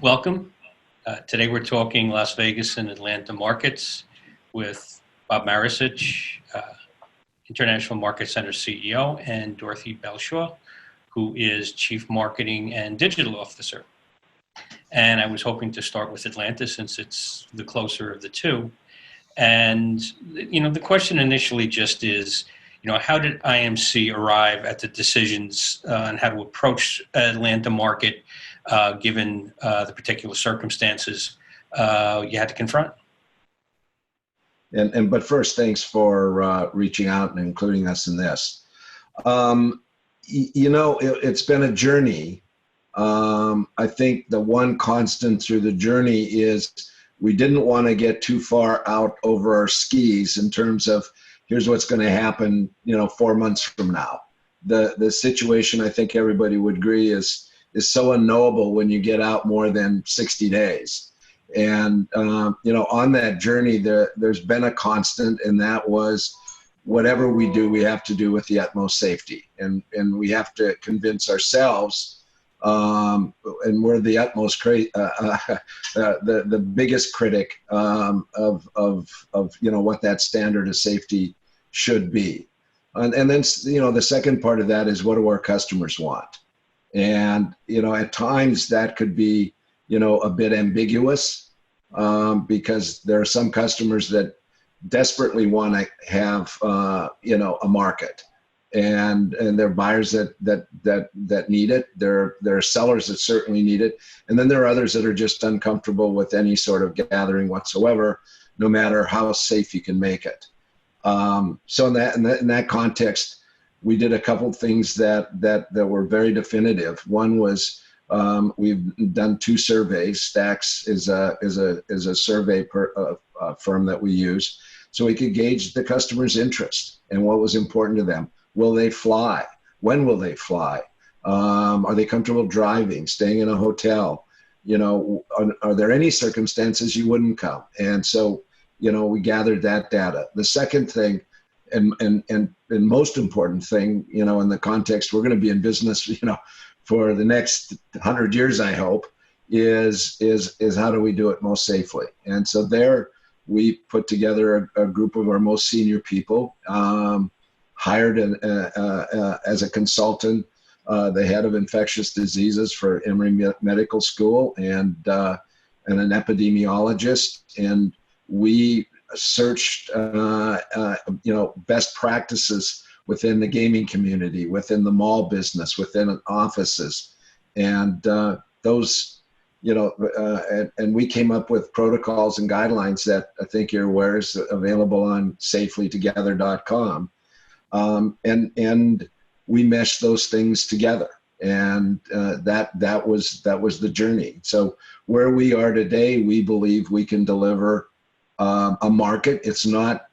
Welcome. Today we're talking Las Vegas and Atlanta markets with Bob Maricich, International Market Center CEO, and Dorothy Belshaw, who is Chief Marketing and Digital Officer. And I was hoping to start with Atlanta since it's the closer of the two. And, the question initially just is, how did IMC arrive at the decisions on how to approach Atlanta market given the particular circumstances you had to confront? But first, thanks for reaching out and including us in this. It's been a journey. I think the one constant through the journey is we didn't want to get too far out over our skis in terms of here's what's going to happen, 4 months from now. The situation, I think everybody would agree, is so unknowable when you get out more than 60 days. And, on that journey, there's been a constant, and that was whatever we do, we have to do with the utmost safety. And we have to convince ourselves, and we're the utmost, the biggest critic of what that standard of safety should be. And then, the second part of that is what do our customers want? And, at times that could be, a bit ambiguous because there are some customers that desperately want to have, a market. And there are buyers that need it. There are sellers that certainly need it. And then there are others that are just uncomfortable with any sort of gathering whatsoever, no matter how safe you can make it. So in that context, we did a couple of things that were very definitive. One was we've done 2 surveys. Stacks is a survey firm that we use, so we could gauge the customer's interest and what was important to them. Will they fly? When will they fly? Are they comfortable driving, staying in a hotel? Are there any circumstances you wouldn't come? And so, we gathered that data. The second thing, and most important thing, in the context, we're going to be in business, for the next 100 years, I hope, is how do we do it most safely? And so there we put together a group of our most senior people, hired as a consultant, the head of infectious diseases for Emory Medical School and an epidemiologist. And we searched, best practices within the gaming community, within the mall business, within offices. And those, and we came up with protocols and guidelines that I think you're aware is available on safelytogether.com. And we meshed those things together, and that was the journey. So where we are today, we believe we can deliver a market. It's not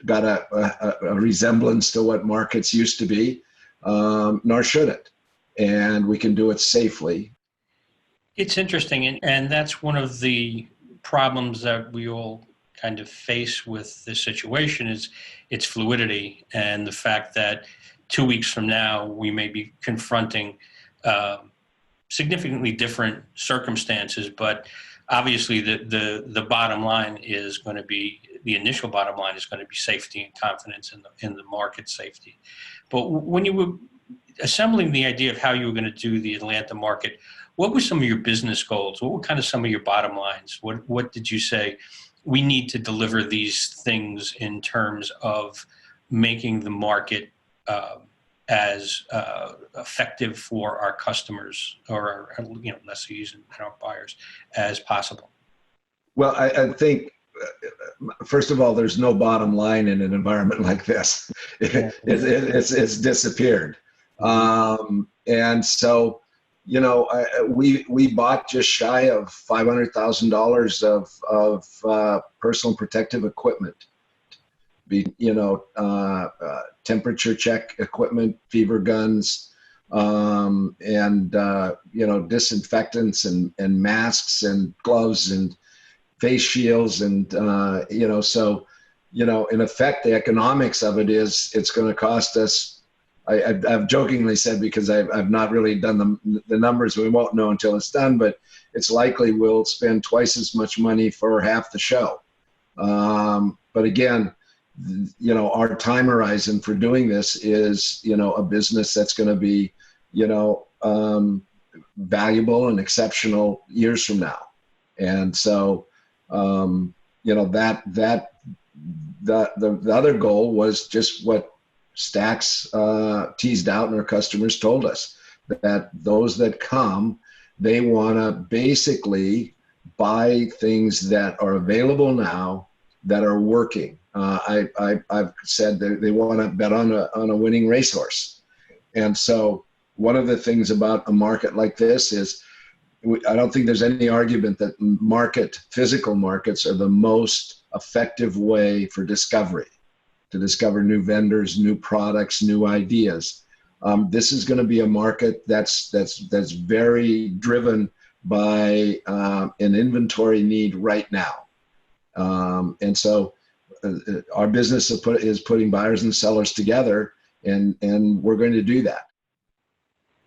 got a resemblance to what markets used to be, nor should it. And we can do it safely. It's interesting, and that's one of the problems that we all kind of face with this situation is its fluidity and the fact that 2 weeks from now we may be confronting significantly different circumstances, but obviously the bottom line is going to be, the initial bottom line is going to be safety and confidence in the market safety. But when you were assembling the idea of how you were going to do the Atlanta market, what were some of your business goals? What were kind of some of your bottom lines? What did you say? We need to deliver these things in terms of making the market as effective for our customers or our, lessees and our buyers as possible. Well, I think, first of all, there's no bottom line in an environment like this. It's disappeared. And so, we bought just shy of $500,000 of personal protective equipment, temperature check equipment, fever guns, and disinfectants and masks and gloves and face shields. And, so, in effect, the economics of it is it's going to cost us, I've jokingly said, because I've not really done the numbers, we won't know until it's done, but it's likely we'll spend twice as much money for half the show. But again, our time horizon for doing this is, a business that's going to be, valuable and exceptional years from now. And so, the other goal was just what Stax teased out and our customers told us, that those that come, they want to basically buy things that are available now that are working. I've said that they want to bet on a winning racehorse. And so one of the things about a market like this is I don't think there's any argument that physical markets are the most effective way for discovery, to discover new vendors, new products, new ideas. This is going to be a market that's very driven by an inventory need right now. And so our business is putting buyers and sellers together, and we're going to do that.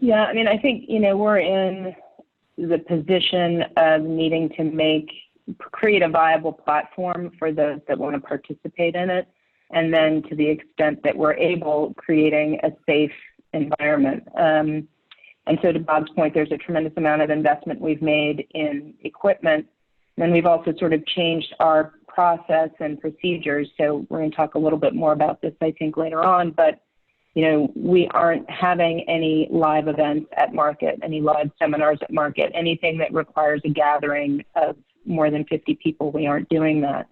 Yeah, I mean, I think, we're in the position of needing to create a viable platform for those that want to participate in it. And then to the extent that we're able, creating a safe environment. And so to Bob's point, there's a tremendous amount of investment we've made in equipment. And we've also sort of changed our process and procedures. So we're going to talk a little bit more about this, I think, later on. But we aren't having any live events at market, any live seminars at market, anything that requires a gathering of more than 50 people. We aren't doing that.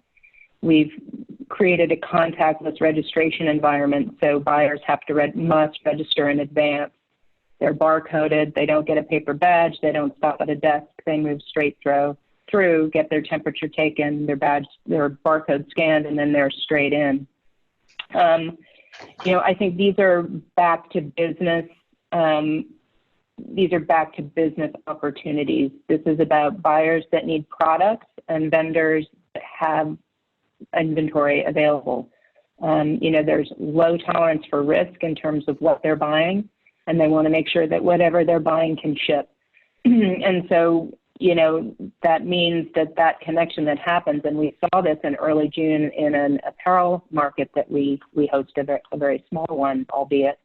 We've created a contactless registration environment, so buyers must register in advance. They're barcoded. They don't get a paper badge. They don't stop at a desk. They move straight through, get their temperature taken, their barcode scanned, and then they're straight in. I think these are back to business. These are back to business opportunities. This is about buyers that need products and vendors that have inventory available. There's low tolerance for risk in terms of what they're buying, and they want to make sure that whatever they're buying can ship. And so, that means that connection that happens, and we saw this in early June in an apparel market that we hosted, a very small one, albeit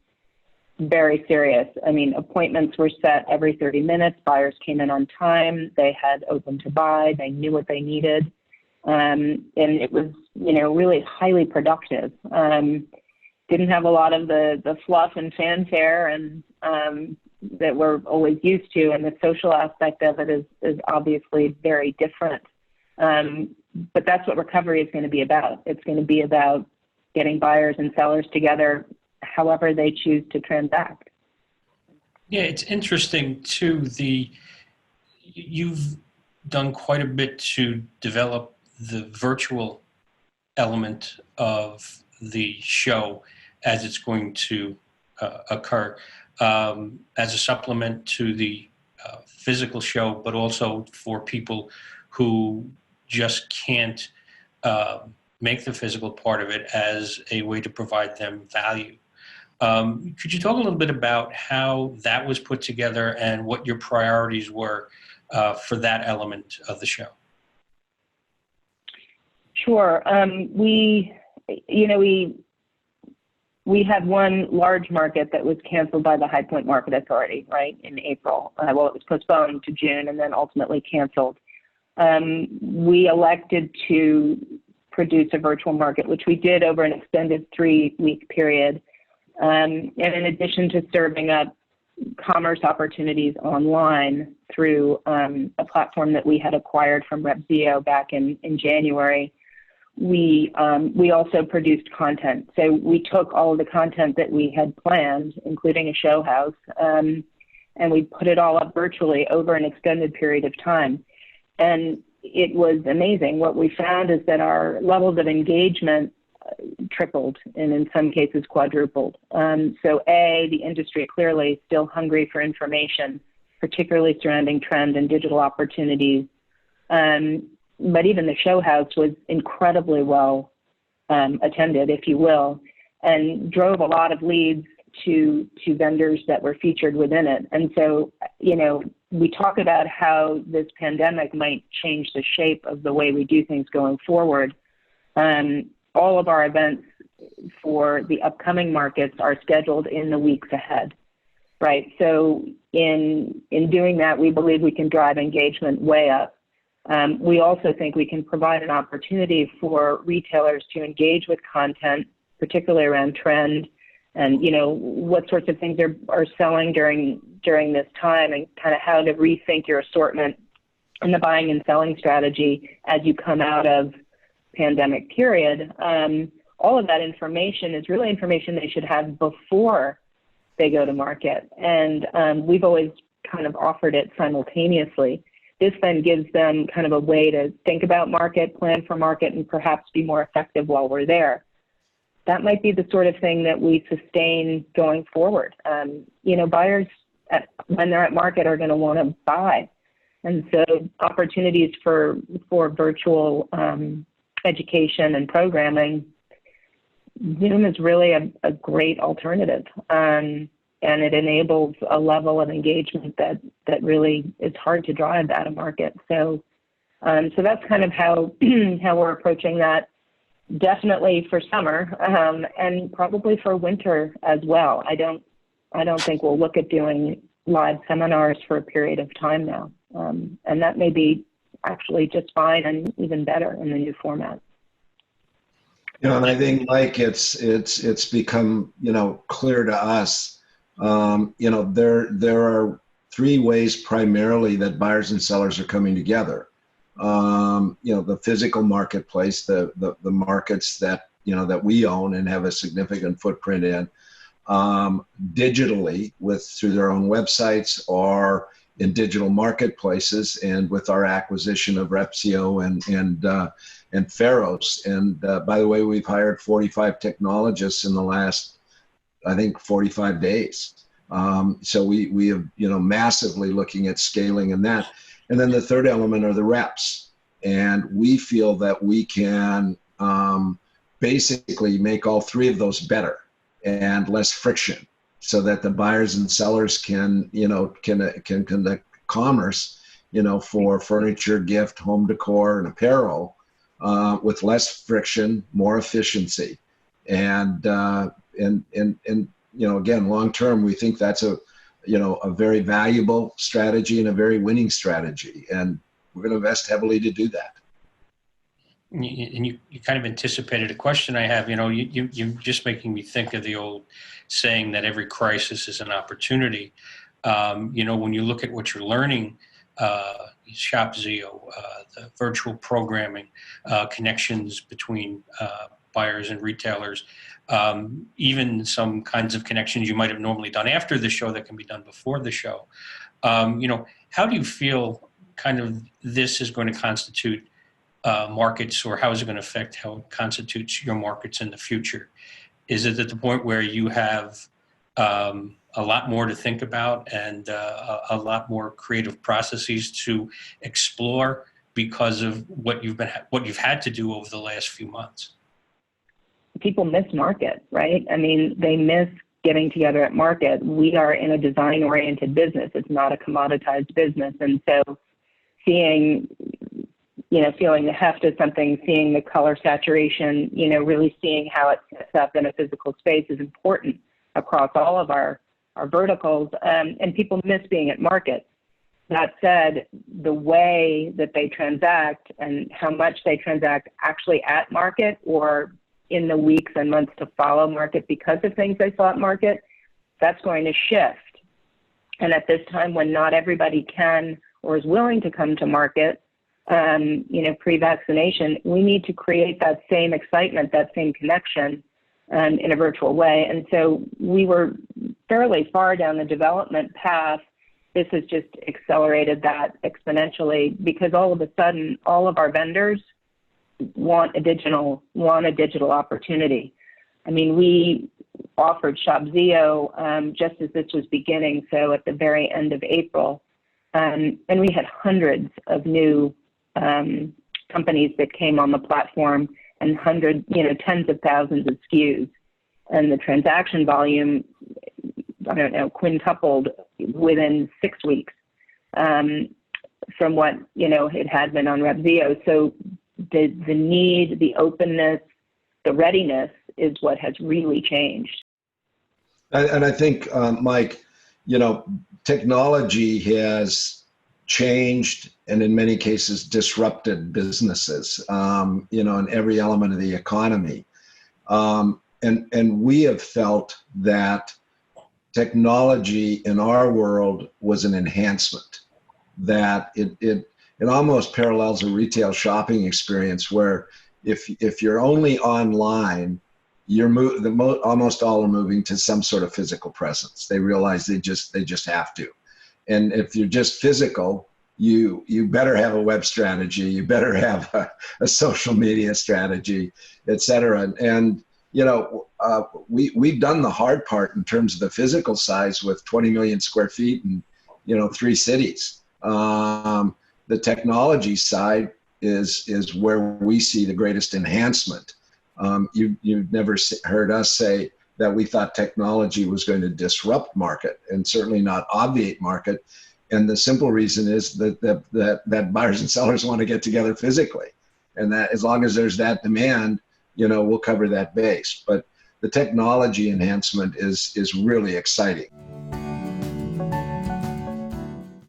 very serious. I mean, appointments were set every 30 minutes. Buyers came in on time. They had open to buy. They knew what they needed. And it was, really highly productive. Didn't have a lot of the fluff and fanfare and that we're always used to, and the social aspect of it is obviously very different. But that's what recovery is going to be about. It's going to be about getting buyers and sellers together however they choose to transact. Yeah, it's interesting too. You've done quite a bit to develop the virtual element of the show as it's going to occur. As a supplement to the physical show, but also for people who just can't make the physical part of it, as a way to provide them value. Could you talk a little bit about how that was put together and what your priorities were for that element of the show? Sure. We had one large market that was canceled by the High Point Market Authority, right, in April. It was postponed to June and then ultimately canceled. We elected to produce a virtual market, which we did over an extended 3-week period. And in addition to serving up commerce opportunities online through a platform that we had acquired from RepZio back in January, we also produced content. So we took all of the content that we had planned, including a show house, and we put it all up virtually over an extended period of time. And it was amazing. What we found is that our levels of engagement tripled and in some cases quadrupled. So the industry clearly is still hungry for information, particularly surrounding trend and digital opportunities. But even the show house was incredibly well attended, if you will, and drove a lot of leads to vendors that were featured within it. And so, we talk about how this pandemic might change the shape of the way we do things going forward. All of our events for the upcoming markets are scheduled in the weeks ahead, right? So in doing that, we believe we can drive engagement way up. We also think we can provide an opportunity for retailers to engage with content, particularly around trend and, you know, what sorts of things are selling during this time, and kind of how to rethink your assortment and the buying and selling strategy as you come out of pandemic period. All of that information is really information they should have before they go to market. And we've always kind of offered it simultaneously. This then gives them kind of a way to think about market, plan for market, and perhaps be more effective while we're there. That might be the sort of thing that we sustain going forward. You know, buyers, when they're at market, are going to want to buy. And so opportunities for virtual education and programming, Zoom is really a great alternative. And it enables a level of engagement that really is hard to drive out of market. So that's kind of how we're approaching that. Definitely for summer, and probably for winter as well. I don't think we'll look at doing live seminars for a period of time now, and that may be actually just fine and even better in the new format. You know, and I think, Mike, it's become, you know, clear to us. You know, there are three ways primarily that buyers and sellers are coming together. You know, the physical marketplace, the markets that, you know, that we own and have a significant footprint in, digitally through their own websites or in digital marketplaces, and with our acquisition of Repsio and Pharos. And by the way, we've hired 45 technologists in the last, I think, 45 days. So we have, you know, massively looking at scaling in that. And then the third element are the reps. And we feel that we can basically make all three of those better and less friction, so that the buyers and sellers can, you know, can conduct commerce, you know, for furniture, gift, home decor, and apparel with less friction, more efficiency. And you know, again, long term, we think that's a very valuable strategy and a very winning strategy. And we're going to invest heavily to do that. And you kind of anticipated a question I have. You know, you're just making me think of the old saying that every crisis is an opportunity. You know, when you look at what you're learning, ShopZio, the virtual programming, connections between buyers and retailers, even some kinds of connections you might have normally done after the show that can be done before the show. You know, how do you feel kind of this is going to constitute markets, or how is it going to affect how it constitutes your markets in the future? Is it at the point where you have a lot more to think about and a lot more creative processes to explore because of what you've had to do over the last few months? People miss market, right? I mean, they miss getting together at market. We are in a design-oriented business. It's not a commoditized business. And so feeling the heft of something, seeing the color saturation, you know, really seeing how it sets up in a physical space is important across all of our verticals. And people miss being at market. That said, the way that they transact and how much they transact actually at market or in the weeks and months to follow market because of things they saw at market, that's going to shift. And at this time when not everybody can or is willing to come to market, you know, pre-vaccination, we need to create that same excitement, that same connection in a virtual way. And so we were fairly far down the development path. This has just accelerated that exponentially because all of a sudden, all of our vendors want a digital opportunity. I mean, we offered ShopZio just as this was beginning, so at the very end of April, and we had hundreds of new companies that came on the platform and tens of thousands of SKUs, and the transaction volume, I don't know, quintupled within 6 weeks. from what, it had been on RevZio. So the need, the openness, the readiness is what has really changed. And I think, Mike, technology has changed and in many cases disrupted businesses, in every element of the economy. And we have felt that technology in our world was an enhancement, that it almost parallels a retail shopping experience where if you're only online, almost all are moving to some sort of physical presence. They realize they just have to. And if you're just physical, you better have a web strategy, you better have a social media strategy, et cetera. And we've done the hard part in terms of the physical size with 20 million square feet and 3 cities. The technology side is where we see the greatest enhancement. You've never heard us say that we thought technology was going to disrupt market and certainly not obviate market. And the simple reason is that buyers and sellers want to get together physically. And that as long as there's that demand, we'll cover that base. But the technology enhancement is really exciting.